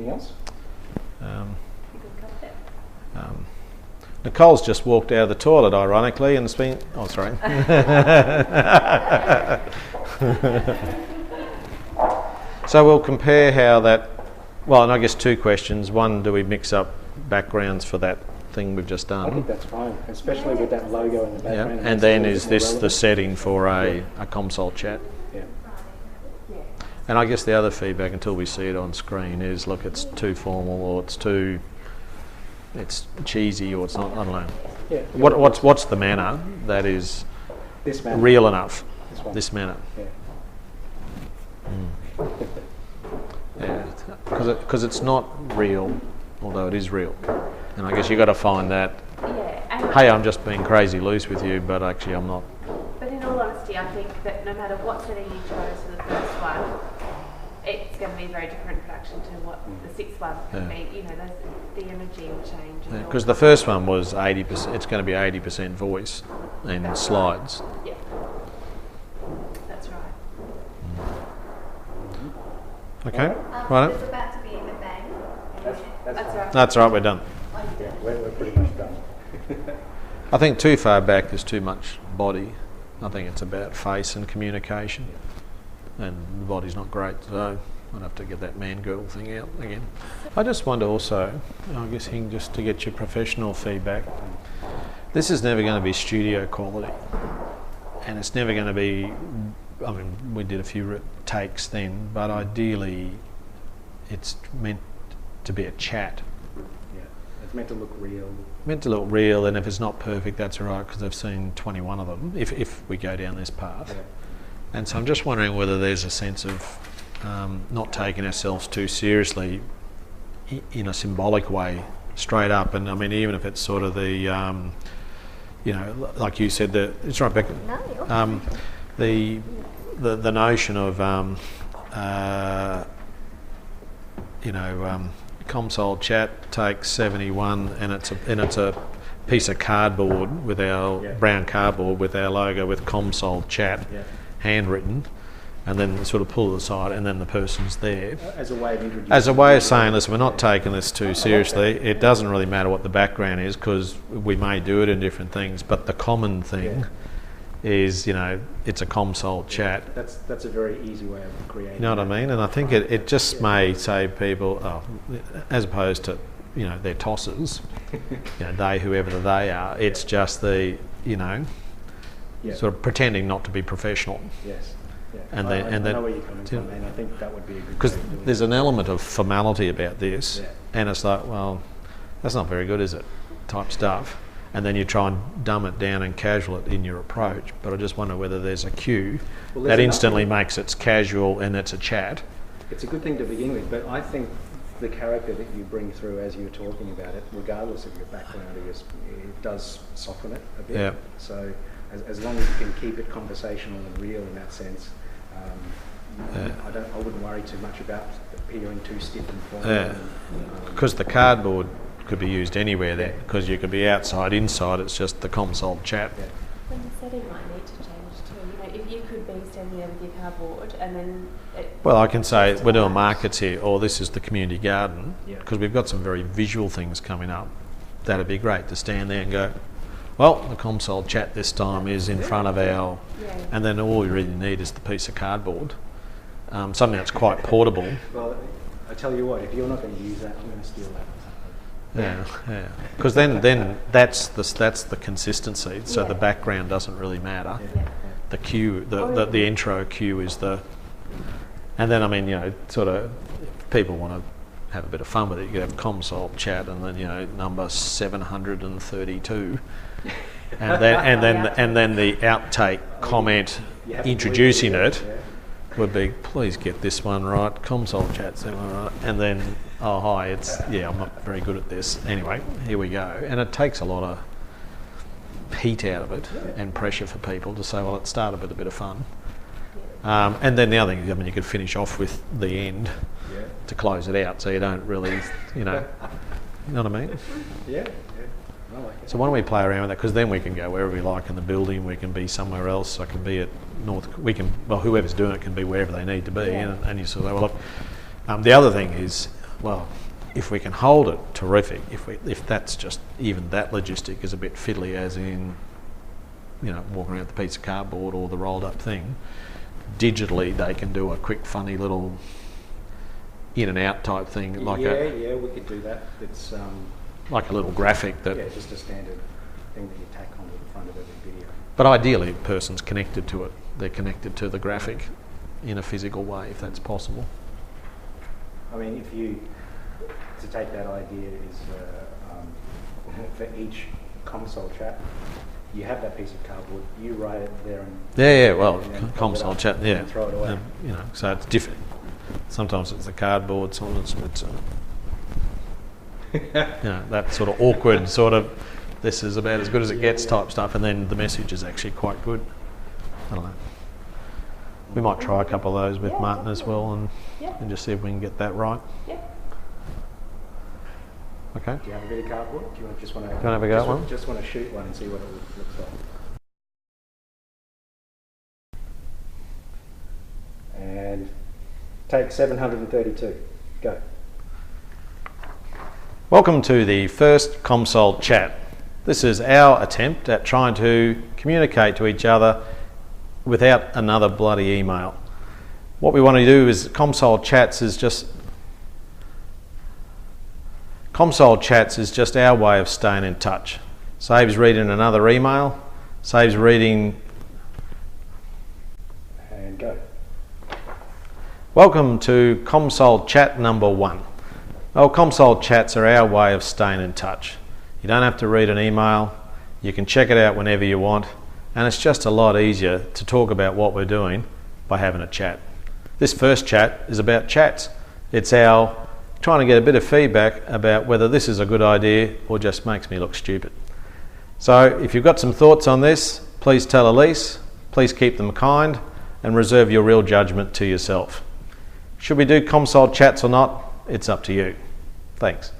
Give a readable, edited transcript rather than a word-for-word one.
Anything else? Nicole's just walked out of the toilet, ironically, and it's been... Oh, sorry. So we'll compare how that... Well, and I guess two questions. One, do we mix up backgrounds for that thing we've just done? I think that's fine, especially with that logo in the background. Yeah. And then is this the setting for a Commsol chat? Yeah. And I guess the other feedback, until we see it on screen, is, look, it's too formal, or it's cheesy, or it's not, I don't know. Yeah. What's the manner that is This manner. real enough? This manner. This manner. Yeah. Yeah, because it's not real, although it is real. And I guess you've got to find that, hey, I'm just being crazy loose with you, but actually I'm not. But in all honesty, I think that no matter what setting you chose for the first one, it's going to be a very different production to what the sixth one could be. You know, the energy will change. Because the first one was 80%, it's going to be 80% voice and slides. Right. Yeah. That's right. Okay, There's about to be a bang. That's right. That's right, we're done. Yeah, we're pretty much done. I think too far back is too much body. I think it's about face and communication. And the body's not great, so I'd have to get that man-girl thing out again. I just wonder also, I guess just to get your professional feedback, this is never going to be studio quality. And it's never going to be, I mean, we did a few takes then, but ideally it's meant to be a chat. Yeah, it's meant to look real. Meant to look real, and if it's not perfect, that's all right, because I've seen 21 of them, if we go down this path. Yeah. And so I'm just wondering whether there's a sense of not taking ourselves too seriously in a symbolic way, straight up. And I mean, even if it's sort of the, you know, like you said, it's right, Becca. No. The notion of you know, Commsol chat takes 71, and it's a piece of cardboard with our brown cardboard with our logo with Commsol chat handwritten, and then sort of pull it aside, and then the person's there. As a way of introducing. As a way of saying, listen, we're not taking this too seriously. It doesn't really matter what the background is, because we may do it in different things, but the common thing is, you know, it's a Commsol chat. That's a very easy way of creating. You know what I mean? And I think it just may save people, as opposed to, you know, their tossers, you know, they, whoever they are, it's just the, you know, sort of pretending not to be professional. Yes. Yeah. And I then know where you're coming from, and I think that would be a good. Because there's an element of formality about this, and it's like, well, that's not very good, is it? Type stuff. And then you try and dumb it down and casual it in your approach. But I just wonder whether there's a cue that instantly makes it casual and it's a chat. It's a good thing to begin with, but I think the character that you bring through as you're talking about it, regardless of your background, it does soften it a bit. Yeah. So as long as you can keep it conversational and real in that sense, I wouldn't worry too much about appearing too stiff and formal. Yeah. Because the cardboard could be used anywhere there, because you could be outside, inside, it's just the Commsol chat. Yeah. When the setting might need to change too. You know, if you could be standing there with your cardboard and then... Well, I can say we're doing markets here, or this is the community garden, because we've got some very visual things coming up. That'd be great to stand there and go, well, the Commsol chat this time is in front of our... And then all you really need is the piece of cardboard. Something that's quite portable. Well, I tell you what, if you're not going to use that, I'm going to steal that. Yeah. Because then that's the consistency. So the background doesn't really matter. The cue, the intro cue is the, and then I mean, you know, sort of, if people want to have a bit of fun with it, you could have Commsol chat, and then, you know, number 732, and then the outtake comment introducing it would be, please get this one right, Commsol chat, and then, oh hi, I'm not very good at this. Anyway, here we go. And it takes a lot of heat out of it and pressure for people to say, well, it started with a bit of fun. And then the other thing, I mean, you could finish off with the end to close it out, so you don't really, you know what I mean? Yeah. I like it. So why don't we play around with that? Because then we can go wherever we like in the building. We can be somewhere else. I can be at whoever's doing it can be wherever they need to be. And you sort of, well, look. The other thing is, well, if we can hold it, terrific. If that's just, even that logistic is a bit fiddly, as in, you know, walking around with a piece of cardboard or the rolled up thing, digitally they can do a quick funny little in and out type thing, like yeah, we could do that. It's like a little graphic that. Yeah, just a standard thing that you tack onto the front of every video. But ideally, a person's connected to it. They're connected to the graphic in a physical way, if that's possible. I mean, if you, to take that idea is for each console chat, you have that piece of cardboard, you write it there and... Yeah, well, and Commsolchat, yeah. And throw it away. You know, so it's different. Sometimes it's the cardboard, sometimes it's you know, that sort of awkward sort of, this is about as good as it gets type stuff, and then the message is actually quite good. I don't know. We might try a couple of those with Martin as well, and just see if we can get that right. Yeah. Okay. Do you have a bit of cardboard? Do you just want to have a go at one? Just want to shoot one and see what it looks like. And take 732. Go. Welcome to the first Commsol chat. This is our attempt at trying to communicate to each other without another bloody email. What we want to do is Commsolchat is just our way of staying in touch. Saves reading another email, saves reading... And go. Welcome to Commsol chat number 1. Well, Commsol chats are our way of staying in touch. You don't have to read an email, you can check it out whenever you want, and it's just a lot easier to talk about what we're doing by having a chat. This first chat is about chats. It's our trying to get a bit of feedback about whether this is a good idea or just makes me look stupid. So if you've got some thoughts on this, please tell Elise, please keep them kind, and reserve your real judgment to yourself. Should we do Commsol chats or not? It's up to you. Thanks.